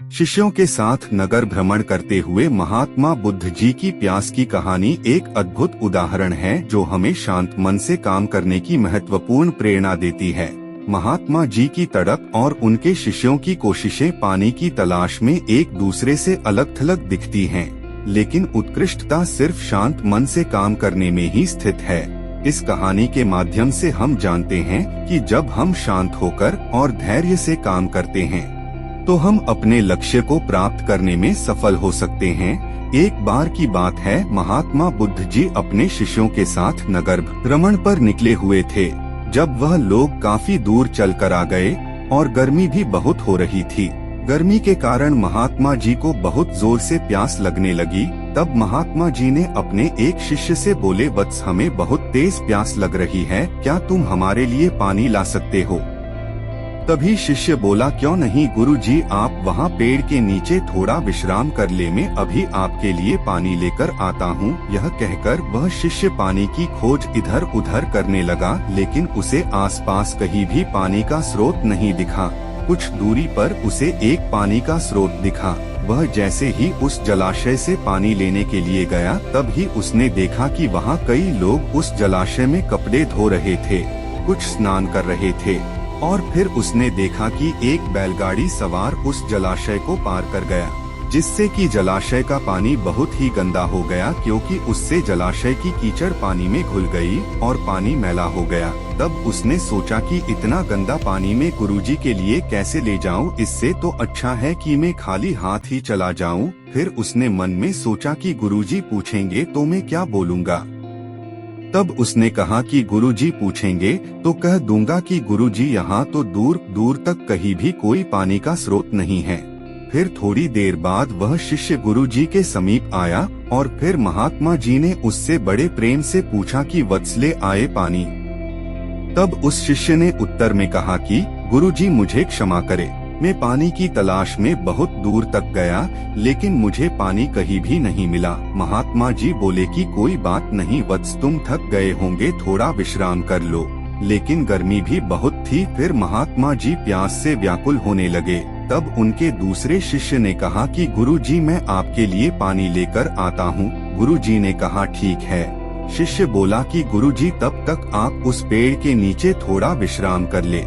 शिष्यों के साथ नगर भ्रमण करते हुए महात्मा बुद्ध जी की प्यास की कहानी एक अद्भुत उदाहरण है जो हमें शांत मन से काम करने की महत्वपूर्ण प्रेरणा देती है। महात्मा जी की तड़प और उनके शिष्यों की कोशिशें पानी की तलाश में एक दूसरे से अलग थलग दिखती हैं, लेकिन उत्कृष्टता सिर्फ शांत मन से काम करने में ही स्थित है। इस कहानी के माध्यम से हम जानते हैं कि जब हम शांत होकर और धैर्य से काम करते हैं तो हम अपने लक्ष्य को प्राप्त करने में सफल हो सकते हैं। एक बार की बात है, महात्मा बुद्ध जी अपने शिष्यों के साथ नगर भ्रमण पर निकले हुए थे। जब वह लोग काफी दूर चलकर आ गए और गर्मी भी बहुत हो रही थी। गर्मी के कारण महात्मा जी को बहुत जोर से प्यास लगने लगी। तब महात्मा जी ने अपने एक शिष्य से बोले, वत्स, हमें बहुत तेज प्यास लग रही है, क्या तुम हमारे लिए पानी ला सकते हो? तभी शिष्य बोला, क्यों नहीं गुरु जी, आप वहाँ पेड़ के नीचे थोड़ा विश्राम कर ले, मैं अभी आपके लिए पानी लेकर आता हूँ। यह कहकर वह शिष्य पानी की खोज इधर उधर करने लगा, लेकिन उसे आसपास कहीं भी पानी का स्रोत नहीं दिखा। कुछ दूरी पर उसे एक पानी का स्रोत दिखा। वह जैसे ही उस जलाशय से पानी लेने के लिए गया, तब ही उसने देखा कि वहाँ कई लोग उस जलाशय में कपड़े धो रहे थे, कुछ स्नान कर रहे थे। और फिर उसने देखा कि एक बैलगाड़ी सवार उस जलाशय को पार कर गया, जिससे कि जलाशय का पानी बहुत ही गंदा हो गया, क्योंकि उससे जलाशय की कीचड़ पानी में घुल गई और पानी मैला हो गया। तब उसने सोचा कि इतना गंदा पानी में गुरुजी के लिए कैसे ले जाऊं, इससे तो अच्छा है कि मैं खाली हाथ ही चला जाऊं। फिर उसने मन में सोचा कि गुरुजी पूछेंगे तो मैं क्या बोलूंगा। तब उसने कहा कि गुरुजी पूछेंगे तो कह दूंगा कि गुरुजी, यहाँ तो दूर दूर तक कहीं भी कोई पानी का स्रोत नहीं है। फिर थोड़ी देर बाद वह शिष्य गुरुजी के समीप आया और फिर महात्मा जी ने उससे बड़े प्रेम से पूछा कि वत्सले, आए पानी? तब उस शिष्य ने उत्तर में कहा कि गुरुजी, मुझे क्षमा करे, मैं पानी की तलाश में बहुत दूर तक गया, लेकिन मुझे पानी कहीं भी नहीं मिला। महात्मा जी बोले कि कोई बात नहीं वत्स, तुम थक गए होंगे, थोड़ा विश्राम कर लो। लेकिन गर्मी भी बहुत थी। फिर महात्मा जी प्यास से व्याकुल होने लगे। तब उनके दूसरे शिष्य ने कहा कि गुरुजी, मैं आपके लिए पानी लेकर आता हूँ। गुरुजी ने कहा, ठीक है। शिष्य बोला कि गुरुजी, तब तक आप उस पेड़ के नीचे थोड़ा विश्राम कर ले।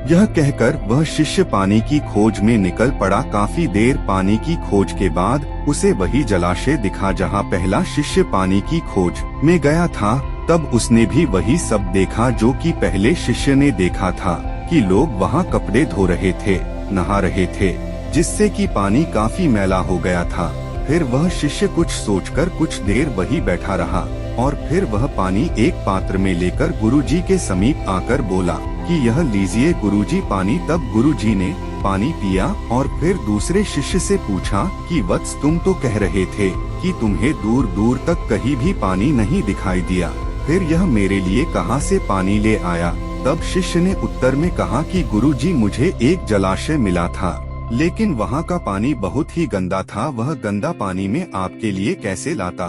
यह कहकर वह शिष्य पानी की खोज में निकल पड़ा। काफी देर पानी की खोज के बाद उसे वही जलाशय दिखा जहाँ पहला शिष्य पानी की खोज में गया था। तब उसने भी वही सब देखा जो कि पहले शिष्य ने देखा था, कि लोग वहाँ कपड़े धो रहे थे, नहा रहे थे, जिससे कि पानी काफी मैला हो गया था। फिर वह शिष्य कुछ सोचकर कुछ देर वही बैठा रहा और फिर वह पानी एक पात्र में लेकर गुरुजी के समीप आकर बोला कि यह लीजिए गुरुजी पानी। तब गुरुजी ने पानी पिया और फिर दूसरे शिष्य से पूछा कि वत्स, तुम तो कह रहे थे कि तुम्हें दूर दूर तक कहीं भी पानी नहीं दिखाई दिया, फिर यह मेरे लिए कहाँ से पानी ले आया? तब शिष्य ने उत्तर में कहा कि गुरुजी, मुझे एक जलाशय मिला था, लेकिन वहाँ का पानी बहुत ही गंदा था, वह गंदा पानी में आपके लिए कैसे लाता?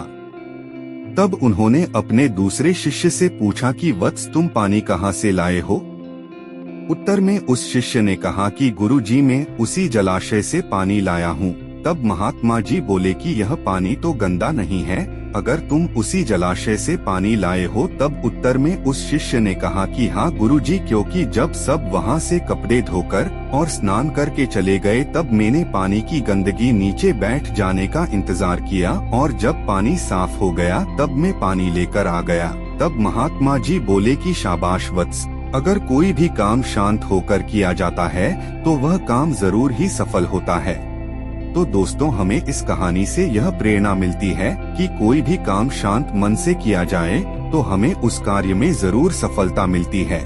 तब उन्होंने अपने दूसरे शिष्य से पूछा कि वत्स, तुम पानी कहाँ से लाए हो? उत्तर में उस शिष्य ने कहा कि गुरुजी, मैं उसी जलाशय से पानी लाया हूँ। तब महात्मा जी बोले कि यह पानी तो गंदा नहीं है, अगर तुम उसी जलाशय से पानी लाए हो। तब उत्तर में उस शिष्य ने कहा कि हाँ गुरुजी, क्योंकि जब सब वहाँ से कपड़े धोकर और स्नान करके चले गए, तब मैंने पानी की गंदगी नीचे बैठ जाने का इंतजार किया और जब पानी साफ हो गया तब मैं पानी लेकर आ गया। तब महात्मा जी बोले कि शाबाश वत्स, अगर कोई भी काम शांत होकर किया जाता है तो वह काम जरूर ही सफल होता है। तो दोस्तों, हमें इस कहानी से यह प्रेरणा मिलती है कि कोई भी काम शांत मन से किया जाए तो हमें उस कार्य में जरूर सफलता मिलती है।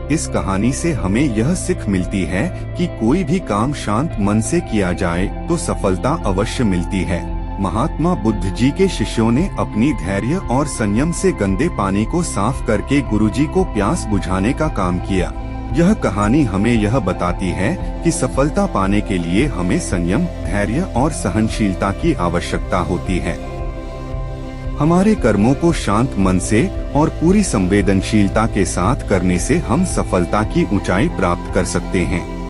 इस कहानी से हमें यह सीख मिलती है कि कोई भी काम शांत मन से किया जाए तो सफलता अवश्य मिलती है। महात्मा बुद्ध जी के शिष्यों ने अपनी धैर्य और संयम से गंदे पानी को साफ करके गुरुजी को प्यास बुझाने का काम किया। यह कहानी हमें यह बताती है कि सफलता पाने के लिए हमें संयम, धैर्य और सहनशीलता की आवश्यकता होती है। हमारे कर्मों को शांत मन से और पूरी संवेदनशीलता के साथ करने से हम सफलता की ऊंचाई प्राप्त कर सकते हैं।